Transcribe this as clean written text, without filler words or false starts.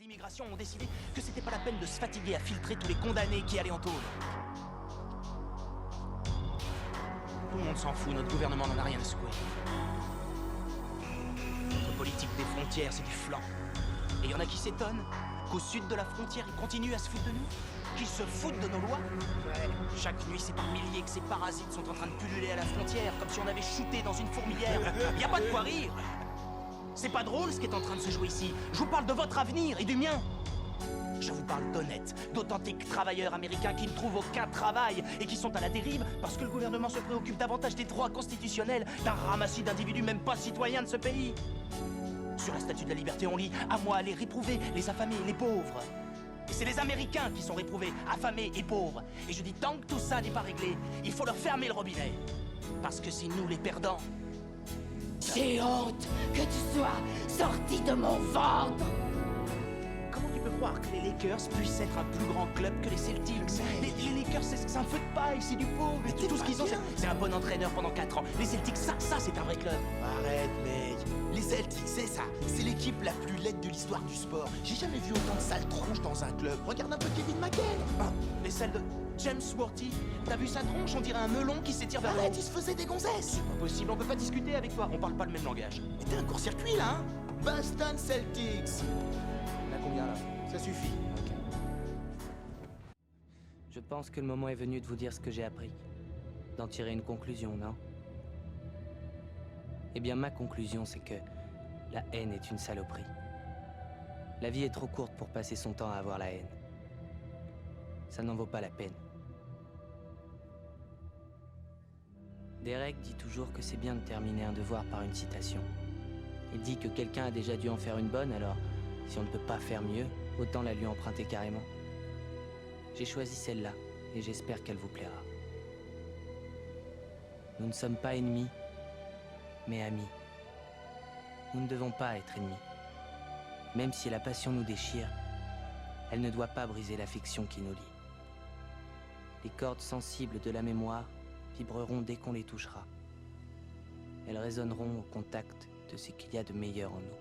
d'immigration ont décidé que c'était pas la peine de se fatiguer à filtrer tous les condamnés qui allaient en tôle. Tout le monde s'en fout, notre gouvernement n'en a rien à secouer. Notre politique des frontières, c'est du flan. Et y en a qui s'étonnent qu'au sud de la frontière, ils continuent à se foutre de nous, qu'ils se foutent de nos lois. Ouais. Chaque nuit, c'est par milliers que ces parasites sont en train de pulluler à la frontière, comme si on avait shooté dans une fourmilière. Y a pas de quoi rire. C'est pas drôle ce qui est en train de se jouer ici. Je vous parle de votre avenir et du mien. Je vous parle d'honnêtes, d'authentiques travailleurs américains qui ne trouvent aucun travail et qui sont à la dérive parce que le gouvernement se préoccupe davantage des droits constitutionnels d'un ramassis d'individus même pas citoyens de ce pays. Sur la Statue de la Liberté, on lit « À moi les réprouvés, les affamés, les pauvres ». Et c'est les Américains qui sont réprouvés, affamés et pauvres. Et je dis, tant que tout ça n'est pas réglé, il faut leur fermer le robinet. Parce que c'est nous les perdants. J'ai honte que tu sois sorti de mon ventre. Comment tu peux croire que les Lakers puissent être un plus grand club que les Celtics? Les Lakers, c'est un feu de paille, c'est du pauvre. Tout ce qu'ils ont, c'est un bon entraîneur pendant 4 ans. Les Celtics, ça c'est un vrai club. Arrête, mec. Les Celtics, c'est ça. C'est l'équipe la plus laide de l'histoire du sport. J'ai jamais vu autant de sales tronches dans un club. Regarde un peu Kevin McHale. Ah, les celles de James Worthy. T'as vu sa tronche? On dirait un melon qui s'étire vers le haut. Arrête, il se faisait des gonzesses. C'est pas possible, on peut pas discuter avec toi. On parle pas le même langage. Mais t'es un court-circuit, là, hein? Boston Celtics. On a combien, là? Ça suffit. Je pense que le moment est venu de vous dire ce que j'ai appris. D'en tirer une conclusion, non? Eh bien, ma conclusion, c'est que la haine est une saloperie. La vie est trop courte pour passer son temps à avoir la haine. Ça n'en vaut pas la peine. Derek dit toujours que c'est bien de terminer un devoir par une citation. Il dit que quelqu'un a déjà dû en faire une bonne, alors si on ne peut pas faire mieux, autant la lui emprunter carrément. J'ai choisi celle-là, et j'espère qu'elle vous plaira. Nous ne sommes pas ennemis, mais amis. Nous ne devons pas être ennemis. Même si la passion nous déchire, elle ne doit pas briser l'affection qui nous lie. Les cordes sensibles de la mémoire vibreront dès qu'on les touchera. Elles résonneront au contact de ce qu'il y a de meilleur en nous.